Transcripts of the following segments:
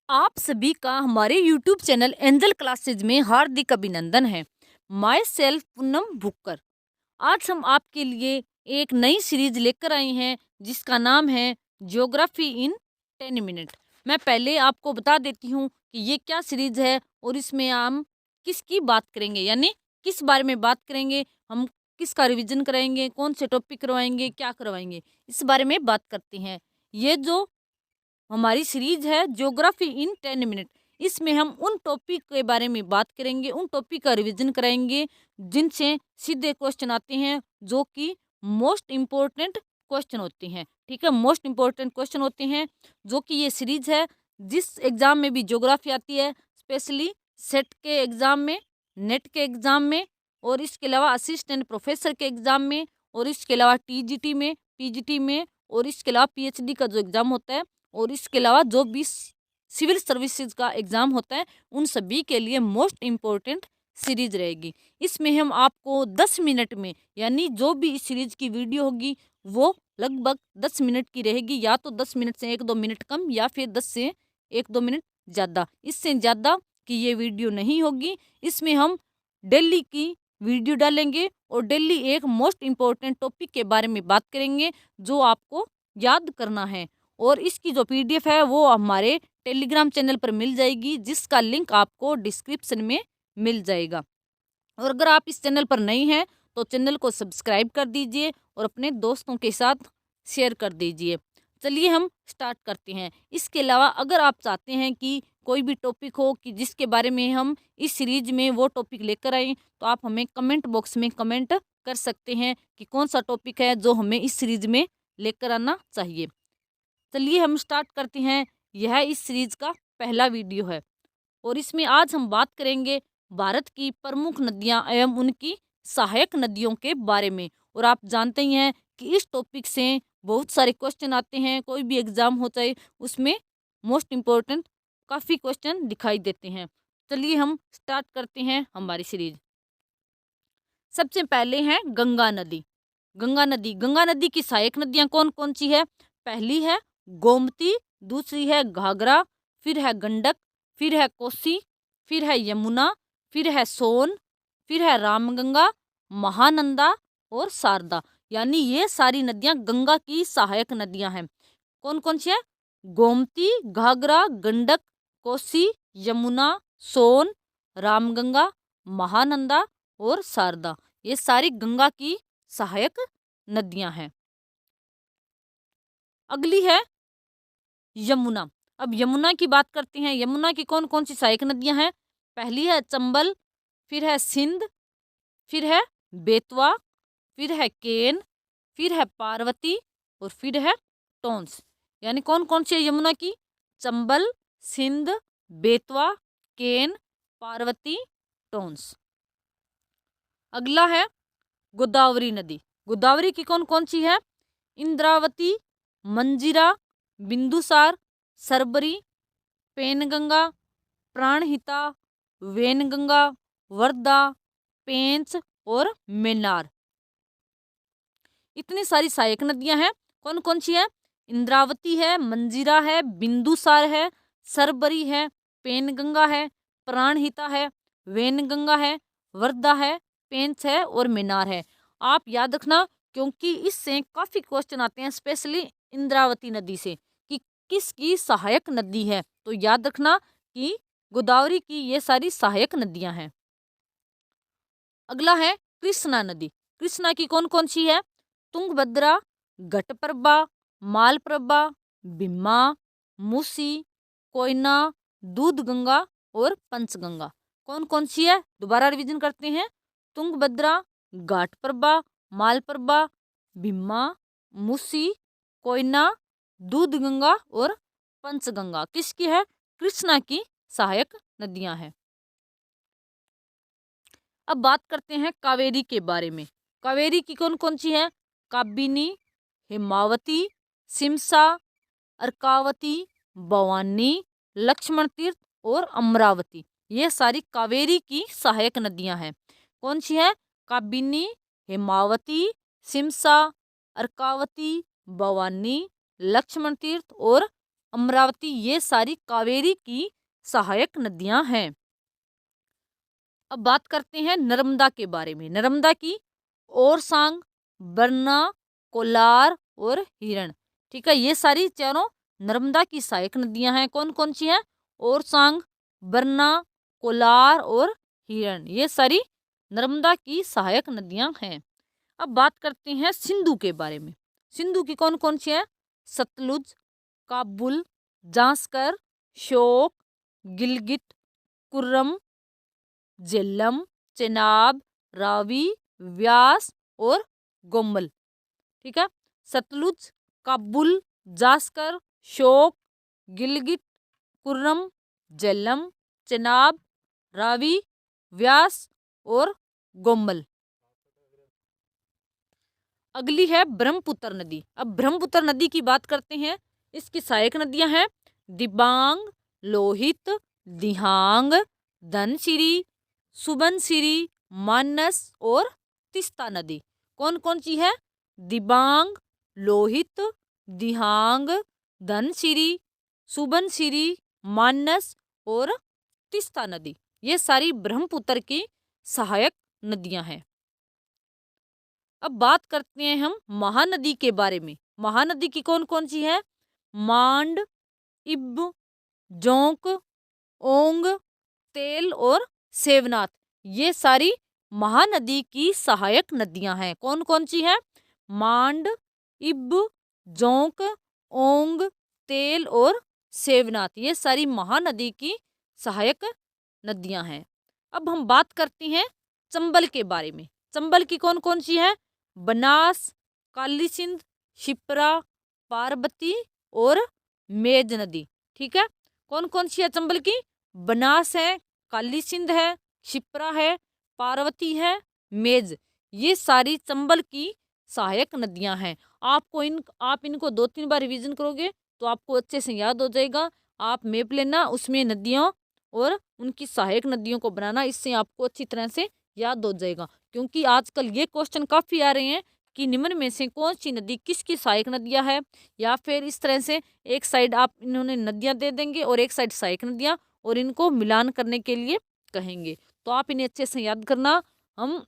आप सभी का हमारे YouTube चैनल एंजल क्लासेज में हार्दिक अभिनंदन है। Myself Poonam Bhukkar. आज हम आपके लिए एक नई सीरीज लेकर आए हैं जिसका नाम है ज्योग्राफी इन 10 मिनट। मैं पहले आपको बता देती हूँ कि ये क्या सीरीज है और इसमें हम किसकी बात करेंगे, यानी किस बारे में बात करेंगे, हम किसका रिवीजन कराएंगे, कौन से टॉपिक करवाएंगे, क्या करवाएंगे, इस बारे में बात करते हैं। ये जो हमारी सीरीज है ज्योग्राफी इन 10 मिनट, इसमें हम उन टॉपिक के बारे में बात करेंगे, उन टॉपिक का रिवीजन कराएंगे जिनसे सीधे क्वेश्चन आते हैं, जो कि मोस्ट इम्पोर्टेंट क्वेश्चन होते हैं। ठीक है, मोस्ट इम्पोर्टेंट क्वेश्चन होते हैं जो कि ये सीरीज है जिस एग्जाम में भी ज्योग्राफी आती है, स्पेशली सेट के एग्जाम में, नेट के एग्जाम में, और इसके अलावा असिस्टेंट प्रोफेसर के एग्जाम में, और इसके अलावा टीजीटी में, पीजीटी में, और इसके अलावा पीएचडी का जो एग्जाम होता है, और इसके अलावा जो भी सिविल सर्विसेज का एग्ज़ाम होता है, उन सभी के लिए मोस्ट इम्पोर्टेंट सीरीज रहेगी। इसमें हम आपको 10 मिनट में, यानी जो भी इस सीरीज की वीडियो होगी वो लगभग 10 मिनट की रहेगी, या तो 10 मिनट से 1-2 मिनट कम, या फिर 10 से 1-2 मिनट ज़्यादा। इससे ज़्यादा की ये वीडियो नहीं होगी। इसमें हम डेली की वीडियो डालेंगे और डेली एक मोस्ट इम्पोर्टेंट टॉपिक के बारे में बात करेंगे जो आपको याद करना है। और इसकी जो पीडीएफ है वो हमारे टेलीग्राम चैनल पर मिल जाएगी, जिसका लिंक आपको डिस्क्रिप्शन में मिल जाएगा। और अगर आप इस चैनल पर नए हैं तो चैनल को सब्सक्राइब कर दीजिए और अपने दोस्तों के साथ शेयर कर दीजिए। चलिए हम स्टार्ट करते हैं। इसके अलावा अगर आप चाहते हैं कि कोई भी टॉपिक हो कि जिसके बारे में हम इस सीरीज में वो टॉपिक लेकर आए, तो आप हमें कमेंट बॉक्स में कमेंट कर सकते हैं कि कौन सा टॉपिक है जो हमें इस सीरीज में लेकर आना चाहिए। चलिए हम स्टार्ट करते हैं। यह इस सीरीज का पहला वीडियो है और इसमें आज हम बात करेंगे भारत की प्रमुख नदियां एवं उनकी सहायक नदियों के बारे में। और आप जानते ही हैं कि इस टॉपिक से बहुत सारे क्वेश्चन आते हैं, कोई भी एग्जाम होता है उसमें मोस्ट इम्पोर्टेंट काफ़ी क्वेश्चन दिखाई देते हैं। चलिए हम स्टार्ट करते हैं हमारी सीरीज। सबसे पहले है गंगा नदी। गंगा नदी की सहायक नदियां कौन कौन सी है? पहली है गोमती, दूसरी है घाघरा, फिर है गंडक, फिर है कोसी, फिर है यमुना, फिर है सोन, फिर है रामगंगा, महानंदा और शारदा। यानी ये सारी नदियां गंगा की सहायक नदियां हैं। कौन कौन सी है? गोमती, घाघरा, गंडक, कोसी, यमुना, सोन, रामगंगा, महानंदा और शारदा। ये सारी गंगा की सहायक नदियां हैं। अगली है यमुना। अब यमुना की बात करते हैं। यमुना की कौन कौन सी सहायक नदियां हैं? पहली है चंबल, फिर है सिंध, फिर है बेतवा, फिर है केन, फिर है पार्वती और फिर है टोंस। यानी कौन कौन सी है यमुना की? चंबल, सिंध, बेतवा, केन, पार्वती, टोंस। अगला है गोदावरी नदी। गोदावरी की कौन कौन सी है? इंद्रावती, मंजीरा, बिंदुसार, सरबरी, पेनगंगा, प्राणहिता, वेनगंगा, वर्धा, पेंच और मेन्नार। इतनी सारी सहायक नदियां हैं। कौन कौन सी है? इंद्रावती है, मंजीरा है, बिंदुसार है, सरबरी है, पेनगंगा है, प्राणहिता है, वेनगंगा है, वर्धा है, पेंच है और मेन्नार है। आप याद रखना, क्योंकि इससे काफ़ी क्वेश्चन आते हैं, स्पेशली इंद्रावती नदी से, कि किसकी सहायक नदी है। तो याद रखना कि गोदावरी की ये सारी सहायक नदियां हैं। अगला है कृष्णा नदी। कृष्णा की कौन कौन सी है? तुंगभद्रा, घटप्रभा, मालप्रभा, भीमा, मूसी, कोयना, दूधगंगा और पंचगंगा। कौन कौन सी है? दोबारा रिवीजन करते हैं। तुंगभद्रा, घाटप्रभा, मालप्रभा, भीमा, मूसी, कोयना, दूधगंगा और पंचगंगा किसकी है? कृष्णा की सहायक नदियां हैं। अब बात करते हैं कावेरी के बारे में। कावेरी की कौन कौन सी है? काबिनी, हेमावती, सिमसा, अर्कावती, भवानी, लक्ष्मण तीर्थ और अमरावती। ये सारी कावेरी की सहायक नदियां हैं। कौन सी है? काबिनी, हेमावती, सिमसा, अर्कावती, भवानी, लक्ष्मण तीर्थ और अमरावती, ये सारी कावेरी की सहायक नदियां हैं। अब बात करते हैं नर्मदा के बारे में। नर्मदा की ओरसांग, बरना, कोलार और हिरण, ठीक है, ये सारी चारों नर्मदा की सहायक नदियां हैं। कौन कौन सी हैं? ओरसांग, बरना, कोलार और हिरण, ये सारी नर्मदा की सहायक नदियां हैं। अब बात करते हैं सिंधु के बारे में। सिंधु की कौन कौन सी है? सतलुज, काबुल, जांस्कर, श्योक, गिलगित, कुर्रम, झेलम, चेनाब, रावी, व्यास और गोमल, ठीक है। सतलुज, काबुल, जास्कर, श्योक, गिलगित, कुर्रम, झेलम, चेनाब, रावी, व्यास और गोमल। अगली है ब्रह्मपुत्र नदी। अब ब्रह्मपुत्र नदी की बात करते हैं। इसकी सहायक नदियां हैं दिबांग, लोहित, दिहांग, धनसिरी, सुबनसिरी, मानस और तिस्ता नदी। कौन कौन सी है? दिबांग, लोहित, दिहांग, धनसिरी, सुबनसिरी, मानस और तिस्ता नदी, ये सारी ब्रह्मपुत्र की सहायक नदियां हैं। अब बात करते हैं हम महानदी के बारे में। महानदी की कौन कौन सी है? मांड, इब, जोंक, ओंग, तेल और सेवनाथ, ये सारी महानदी की सहायक नदियां हैं। कौन कौन सी है? मांड, इब, जोंक, ओंग, तेल और सेवनाथ, ये सारी महानदी की सहायक नदियां हैं। अब हम बात करते हैं चंबल के बारे में। चंबल की कौन कौन सी है? बनास, काली सिंध, शिप्रा, पार्वती और मेज नदी, ठीक है। कौन कौन सी है चंबल की? बनास है, काली सिंध है, शिप्रा है, पार्वती है, मेज, ये सारी चंबल की सहायक नदियां हैं। आप इनको 2-3 बार रिवीजन करोगे तो आपको अच्छे से याद हो जाएगा। आप मैप लेना, उसमें नदियों और उनकी सहायक नदियों को बनाना, इससे आपको अच्छी तरह से याद हो जाएगा। क्योंकि आजकल ये क्वेश्चन काफी आ रहे हैं कि निम्न में से कौन सी नदी किसकी सहायक नदियां है, या फिर इस तरह से एक साइड आप इन्होंने नदियां दे देंगे और एक साइड सहायक नदियां, और इनको मिलान करने के लिए कहेंगे। तो आप इन्हें अच्छे से याद करना। हम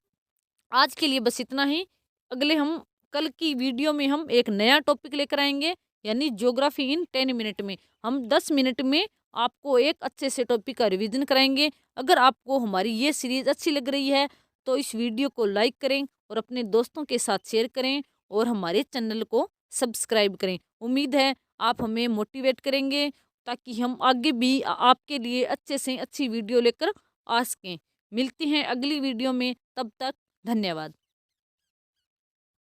आज के लिए बस इतना ही। अगले हम कल की वीडियो में हम एक नया टॉपिक लेकर आएंगे, यानी ज्योग्राफी इन 10 मिनट में। हम 10 मिनट में आपको एक अच्छे से टॉपिक का रिवीजन कराएंगे। अगर आपको हमारी ये सीरीज अच्छी लग रही है तो इस वीडियो को लाइक करें और अपने दोस्तों के साथ शेयर करें और हमारे चैनल को सब्सक्राइब करें। उम्मीद है आप हमें मोटिवेट करेंगे ताकि हम आगे भी आपके लिए अच्छे से अच्छी वीडियो लेकर आ सकें। मिलते हैं अगली वीडियो में, तब तक धन्यवाद।